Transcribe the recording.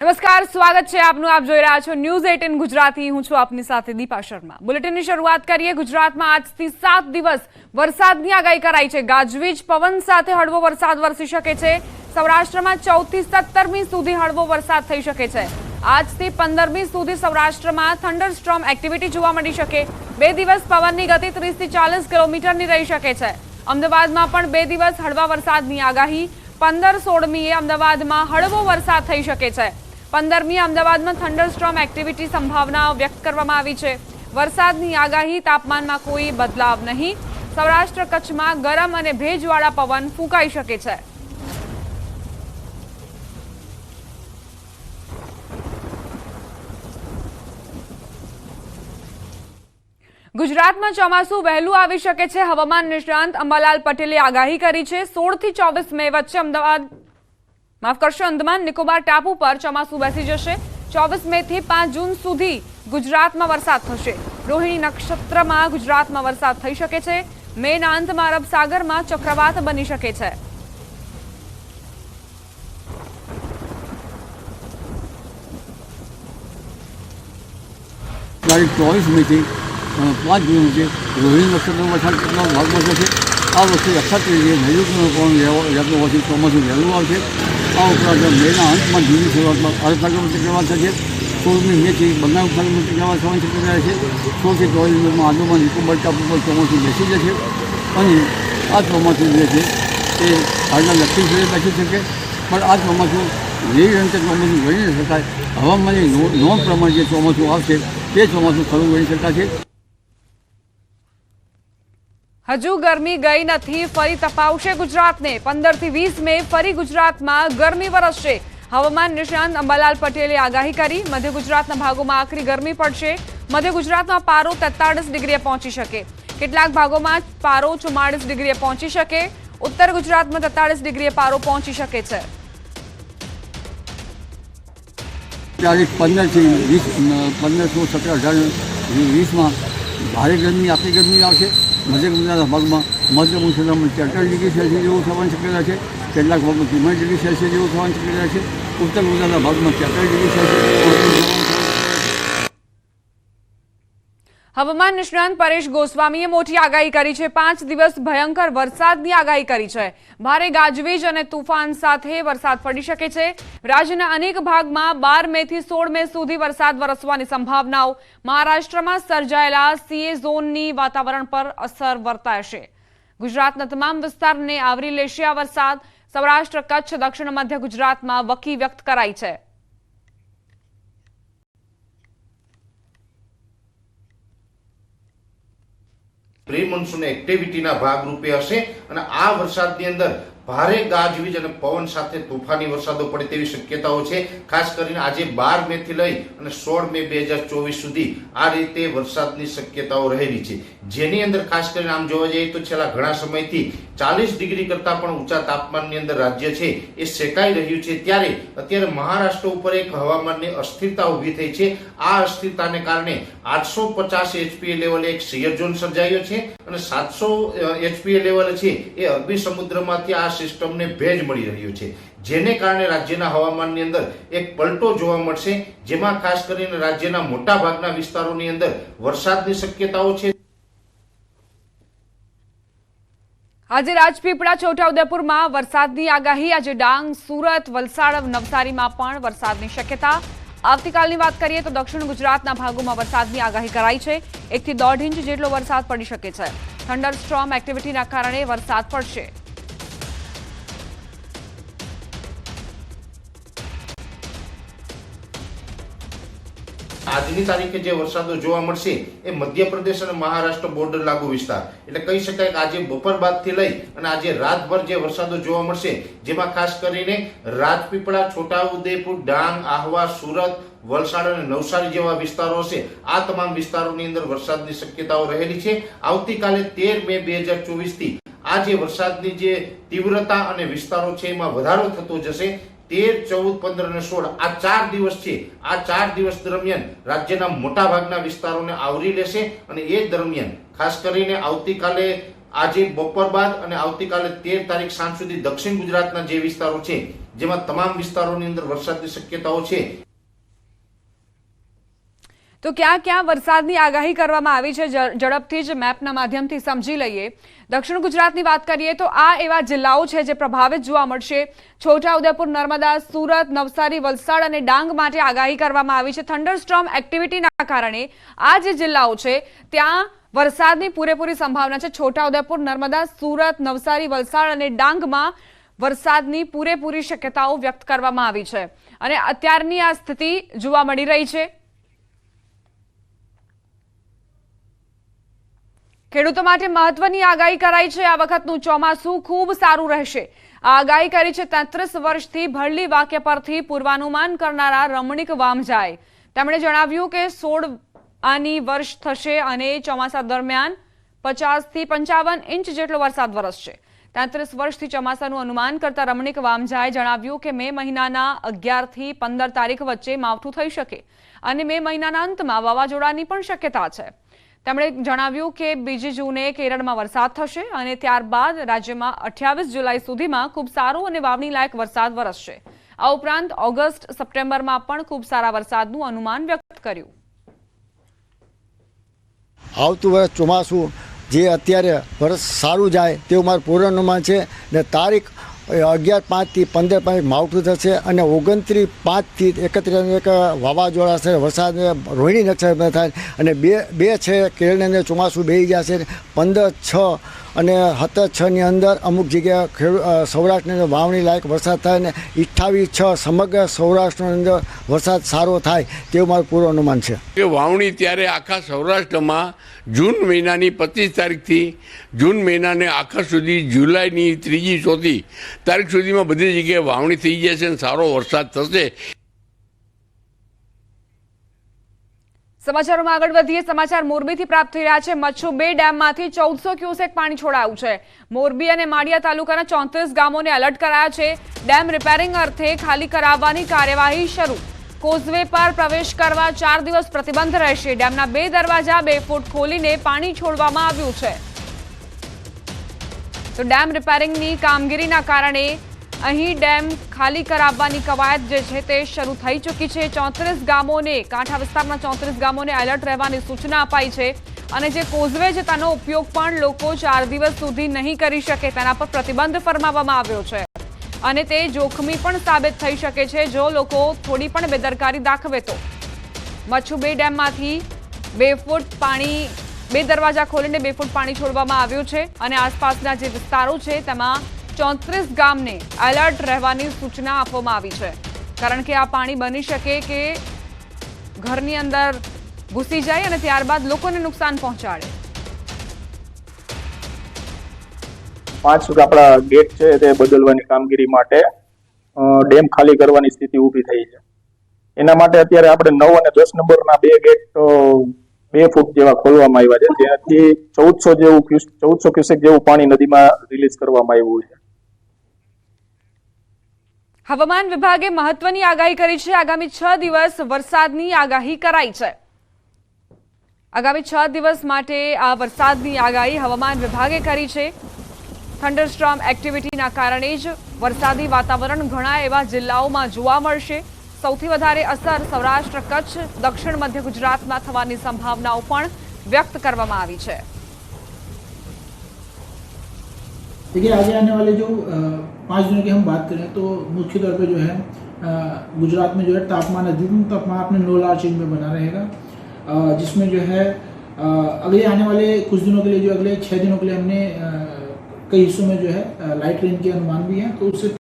નમસ્કાર, સ્વાગત છે આપનું. આપ જોઈ રહ્યા છો ન્યૂઝ 18 ગુજરાતી. હું છું આપની સાથે દીપા શર્મા. બુલેટિનની શરૂઆત કરીએ. ગુજરાતમાં આજથી 7 દિવસ વરસાદની આગાહી કરાઈ છે. ગાજવીજ પવન સાથે હળવો વરસાદ વરસી શકે છે. સૌરાષ્ટ્રમાં 14 થી 17મી સુધી હળવો વરસાદ થઈ શકે છે. આજથી 15મી સુધી સૌરાષ્ટ્રમાં થંડરસ્ટોર્મ એક્ટિવિટી જોવા મળી શકે. 2 દિવસ પવનની ગતિ 30 થી 40 કિલોમીટરની રહી શકે છે. અમદાવાદમાં પણ 2 દિવસ હળવા વરસાદની આગાહી. 15-16મીએ અમદાવાદમાં હળવો વરસાદ થઈ શકે છે. 15મી અમદાવાદમાં થંડરસ્ટોર્મ એક્ટિવિટી સંભાવના વ્યક્ત કરવામાં આવી છે. વરસાદની આગાહી. તાપમાનમાં કોઈ બદલાવ નહીં. સૌરાષ્ટ્ર કચ્છમાં ગરમ અને ભેજવાળા પવન ફૂંકાઈ શકે છે. ગુજરાતમાં ચોમાસું વહેલું આવી શકે છે. હવામાન નિષ્ણાંત અંબાલાલ પટેલે આગાહી કરી છે. 16 થી 24 મે વચ્ચે અંદમાન નિકોબાર ટાપુ પર ચોમાસું બેસી જશે. 24 મે થી 5 જૂન સુધી ગુજરાતમાં વરસાદ થશે. રોહિણી નક્ષત્રમાં ગુજરાતમાં વરસાદ થઈ શકે છે. મેના અંતમાં અરબ સાગરમાં ચક્રવાત બની શકે છે. તારીખ 24 મેથી 5 જૂન વચ્ચે રોહિણી નક્ષત્રમાં વરસાદ કેટલા ભાગમાં થશે. આ વખતે અખાત્રીજે નૈઋત્યનો પવન રહેતો હોવાથી ચોમાસું વહેલું આવશે. આ ઉપરાંત મેના અંતમાં જૂનની શરૂઆતમાં અરબ સાગરમાં ચક્રવાત થશે. 16મી મેથી બંગાળ ઉપસાગરમાં ચક્રવાત થવાની શક્યતા છે. 16 થી 24 મેમાં આંદમાન નિકોબાર ટાપુ પર ચોમાસું બેસી જશે અને આ ચોમાસું જે છે એ હાલના દક્ષિણ છેડે બેસી શકે. પણ આ ચોમાસું જેવી રીતે ચોમાસું ગણી ન શકાય. હવામાનની નોંધ પ્રમાણે જે ચોમાસું આવશે તે ચોમાસું ખરું ગણી શકાશે. હજુ ગરમી ગઈ નથી. ફરી તપાવશે ગુજરાતને. 15 થી 20 મે ફરી ગુજરાતમાં ગરમી વરસશે. હવામાન નિષ્ણાંત અંબાલાલ પટેલે આગાહી કરી. મધ્ય ગુજરાતના ભાગોમાં આકરી ગરમી પડશે. મધ્ય ગુજરાતમાં પારો 43 ડિગ્રીએ પહોંચી શકે. કેટલાક ભાગોમાં પારો 44 ડિગ્રીએ પહોંચી શકે. ઉત્તર ગુજરાતમાં 43 ડિગ્રીએ પારો પહોંચી શકે છે. તારીખ 15 થી 20 15, 16, 17, 18, 20માં ભારે ગરમી આકરી ગરમી આવશે. મધ્ય ગુજરાતના ભાગમાં મધ્યમ ક્ષેત્રમાં 43 ડિગ્રી સેલ્સિયસ જેવું થવાની શક્યતા છે. કેટલાક ભાગમાં 44 ડિગ્રી સેલ્સિયસ જેવું થવાની શક્યતા છે. ઉત્તર ગુજરાતના ભાગમાં 43 ડિગ્રી સેલ્સિયસ. હવામાન નિષ્ણાંત પરેશ ગોસ્વામીએ મોટી આગાહી કરી છે. 5 દિવસ ભયંકર વરસાદની આગાહી કરી છે. ભારે ગાજવીજ અને તુફાન સાથે વરસાદ પડી શકે છે. રાજ્યના અનેક ભાગમાં 12 મે થી 16 મે સુધી વરસાદ વરસવાની સંભાવનાઓ. મહારાષ્ટ્રમાં સર્જાયેલા સીએ ઝોનની વાતાવરણ પર અસર વર્તાશે. ગુજરાતના તમામ વિસ્તારને આવરી લેશે આ વરસાદ. સૌરાષ્ટ્ર, કચ્છ, દક્ષિણ મધ્ય ગુજરાતમાં વકી વ્યક્ત કરાઈ છે. પ્રી મોન્સૂન એક્ટિવિટીના ભાગરૂપે હશે અને આ વરસાદની અંદર ભારે ગાજવીજ અને પવન સાથે તોફાની વરસાદો પડે તેવી શક્યતાઓ છે. ખાસ કરીને આજે 12 મે થી લઈ અને 16 મે 2024 સુધી આ રીતે વરસાદની શક્યતાઓ રહેલી છે. જેની અંદર ખાસ કરીને આમ જોવા જઈએ તો છેલ્લા ઘણા સમયથી 40 ડિગ્રી કરતાં પણ ઊંચા તાપમાનની અંદર રાજ્ય છે એ સેકાઈ રહ્યું છે. ત્યારે અત્યારે મહારાષ્ટ્ર ઉપર એક હવામાનની અસ્થિરતા ઊભી થઈ છે. આ અસ્થિરતાને કારણે 850 એચપીએ લેવલે એક શિયર ઝોન સર્જાયો છે અને 700 એચપીએ લેવલે છે એ અરબી સમુદ્રમાંથી આ સિસ્ટમને ભેજ મળી રહ્યો છે. જેને કારણે રાજ્યના હવામાનની અંદર એક પલટો જોવા મળશે. જેમાં ખાસ કરીને રાજ્યના મોટા ભાગના વિસ્તારોની અંદર વરસાદની શક્યતાઓ છે. આજે રાજપીપળા, છોટાઉદેપુરમાં વરસાદની આગાહી. આજે ડાંગ, સુરત, વલસાડ, નવસારીમાં પણ વરસાદની શક્યતા. આવતીકાલની વાત કરીએ તો દક્ષિણ ગુજરાતના ભાગોમાં વરસાદની આગાહી કરાઈ છે. 1 થી 1.5 ઇંચ જેટલો વરસાદ પડી શકે છે. થંડરસ્ટોર્મ એક્ટિવિટીના કારણે વરસાદ પડશે. આજની તારીખે જે વરસાદો જોવા મળશે એ મધ્યપ્રદેશ અને મહારાષ્ટ્ર બોર્ડર લાગુ વિસ્તાર એટલે કહી શકાય કે આજે બપોર બાદથી લઈ અને આજે રાતભર જે વરસાદો જોવા મળશે જેમાં ખાસ કરીને રાજપીપળા, છોટાઉદેપુર, ડાંગ, આહવા, સુરત, વલસાડ અને નવસારી જેવા વિસ્તારો છે. આ તમામ વિસ્તારોની અંદર વરસાદની શક્યતાઓ રહેલી છે. આવતીકાલે 13 મે 2024 થી આ જે વરસાદની જે તીવ્રતા અને વિસ્તારો છે એમાં વધારો થતો જશે. 13, 14, 15 અને 16 આ 4 દિવસ છે. આ 4 દિવસ દરમિયાન રાજ્યના મોટા ભાગના વિસ્તારોને આવરી લેશે અને એ દરમિયાન ખાસ કરીને આવતીકાલે આજે બપોર બાદ અને આવતીકાલે 13 તારીખ સાંજ સુધી દક્ષિણ ગુજરાતના જે વિસ્તારો છે જેમાં તમામ વિસ્તારોની અંદર વરસાદની શક્યતાઓ છે। તો ક્યાં ક્યાં વરસાદની આગાહી કરવામાં આવી છે ઝડપથી જ મેપના માધ્યમથી સમજી લઈએ। દક્ષિણ ગુજરાતની વાત કરીએ તો આ એવા જિલ્લાઓ છે જે પ્રભાવિત જોવા મળશે। છોટાઉદેપુર, નર્મદા, સુરત, નવસારી, વલસાડ અને ડાંગ માટે આગાહી કરવામાં આવી છે। થંડરસ્ટોર્મ એક્ટિવિટીના કારણે આ જે જિલ્લાઓ છે ત્યાં વરસાદની પૂરેપૂરી સંભાવના છે। છોટાઉદેપુર, નર્મદા, સુરત, નવસારી, વલસાડ અને ડાંગમાં વરસાદની પૂરેપૂરી શક્યતાઓ વ્યક્ત કરવામાં આવી છે અને અત્યારની આ સ્થિતિ જોવા મળી રહી છે। ખેડૂતો માટે મહત્વની આગાહી કરાઈ છે। આ વખતનું ચોમાસું ખૂબ સારું રહેશે। આ આગાહી કરી છે 33 વર્ષથી ભરલી વાક્ય પરથી પૂર્વાનુમાન કરનારા રમણીક વામજાએ। તેમણે જણાવ્યું કે 16 આની વર્ષ થશે અને ચોમાસા દરમિયાન 50 થી 55 ઇંચ જેટલો વરસાદ વરસશે। 33 વર્ષથી ચોમાસાનું અનુમાન કરતા રમણીક વામજાએ જણાવ્યું કે મે મહિનાના 11 થી 15 તારીખ વચ્ચે માવઠું થઈ શકે અને મે મહિનાના અંતમાં વાવાઝોડાની પણ શક્યતા છે। તેમણે જણાવ્યું કે 2 જૂને કેરળમાં વરસાદ થશે અને ત્યારબાદ રાજ્યમાં 28 જુલાઈ સુધીમાં ખૂબ સારો અને વાવણી લાયક વરસાદ વરસશે। આ ઉપરાંત ઓગસ્ટ, સપ્ટેમ્બરમાં પણ ખૂબ સારા વરસાદનું અનુમાન વ્યક્ત કર્યું। આવતું વર્ષ ચોમાસું જે અત્યારે વર્ષ સારું જાય તેવું મારું પૂર્વાનુમાન છે ને તારીખ 11/5 થી 15/5 માવઠું થશે અને 29/5 થી 31 વાવાઝોડા છે, વરસાદ રોહિણી નક્ષત્ર થાય અને બે છે કેરળની અંદર ચોમાસું બેસી જશે। 15/6 અને 17/6ની અંદર અમુક જગ્યાએ સૌરાષ્ટ્રની અંદર વાવણી લાયક વરસાદ થાય અને 28/6 સમગ્ર સૌરાષ્ટ્રની અંદર વરસાદ સારો થાય તેવું મારું પૂર્વાનુમાન છે। કે વાવણી ત્યારે આખા સૌરાષ્ટ્રમાં જૂન મહિનાની 25 તારીખથી જૂન મહિનાને આખા સુધી જુલાઈની 3જી 4જી તારીખ સુધીમાં બધી જગ્યાએ વાવણી થઈ જશે અને સારો વરસાદ થશે। સમાચારોમાં આગળ વધીએ। સમાચાર મોરબીથી પ્રાપ્ત થઈ રહ્યા છે। મચ્છુ 2 ડેમમાંથી 1400 ક્યુસેક પાણી છોડાયું છે। મોરબી અને માળિયા તાલુકાના 34 ગામોને એલર્ટ કરાયા છે। ડેમ રિપેરિંગ અર્થે ખાલી કરાવવાની કાર્યવાહી શરૂ। કોઝવે પર પ્રવેશ કરવા 4 દિવસ પ્રતિબંધ રહેશે। ડેમના 2 દરવાજા 2 ફૂટ ખોલીને પાણી છોડવામાં આવ્યું છે। તો ડેમ રિપેરિંગની કામગીરીના કારણે અહીં ડેમ ખાલી કરાવવાની કવાયત જે છે તે શરૂ થઈ ચૂકી છે। 34 ગામોને, કાંઠા વિસ્તારના 34 ગામોને એલર્ટ રહેવાની સૂચના અપાઈ છે અને જે કોઝવે છે તેનો ઉપયોગ પણ લોકો 4 દિવસ સુધી નહીં કરી શકે તેના પર પ્રતિબંધ ફરમાવવામાં આવ્યો છે અને તે જોખમી પણ સાબિત થઈ શકે છે જો લોકો થોડી પણ બેદરકારી દાખવે તો। મચ્છુ 2 ડેમમાંથી 2 ફૂટ પાણી, 2 દરવાજા ખોલીને 2 ફૂટ પાણી છોડવામાં આવ્યું છે અને આસપાસના જે વિસ્તારો છે તેમાં 34 ગામને એલર્ટ રહેવાની સૂચના આપવામાં આવી છે કારણ કે આ પાણી બની શકે કે ઘરની અંદર ઘૂસી જાય અને ત્યારબાદ લોકોને નુકસાન પહોંચાડે। 5 આપણા ગેટ છે તે બદલવાની કામગીરી માટે ડેમ ખાલી કરવાની સ્થિતિ ઊભી થઈ છે। એના માટે અત્યારે આપણે 9 અને 10 નંબરના 2 ગેટ 2 ફૂટ જેવા ખોલવામાં આવ્યા છે જેનાથી 1400 ક્યુસેક જેવું પાણી નદીમાં રિલીઝ કરવામાં આવ્યું છે। હવામાન વિભાગે મહત્વની આગાહી કરી છે। આગામી 6 દિવસ વરસાદની આગાહી કરાઈ છે। આગામી 6 દિવસ માટે આ વરસાદની આગાહી હવામાન વિભાગે કરી છે। થંડરસ્ટોર્મ એક્ટિવિટીના કારણે જ વરસાદી વાતાવરણ ઘણા એવા જિલ્લાઓમાં જોવા મળશે। સૌથી વધારે અસર સૌરાષ્ટ્ર, કચ્છ, દક્ષિણ મધ્ય ગુજરાતમાં થવાની સંભાવનાઓ પણ વ્યક્ત કરવામાં આવી છે। देखिए आगे आने वाले जो 5 दिनों की हम बात करें तो मुख्य तौर पे जो है गुजरात में जो है तापमान, अधिकतम तापमान अपने 9 लार्ज रेंज में बना रहेगा, जिसमें जो है अगले आने वाले कुछ दिनों के लिए, जो अगले 6 दिनों के लिए हमने कई हिस्सों में जो है लाइट रेन के अनुमान भी हैं तो उससे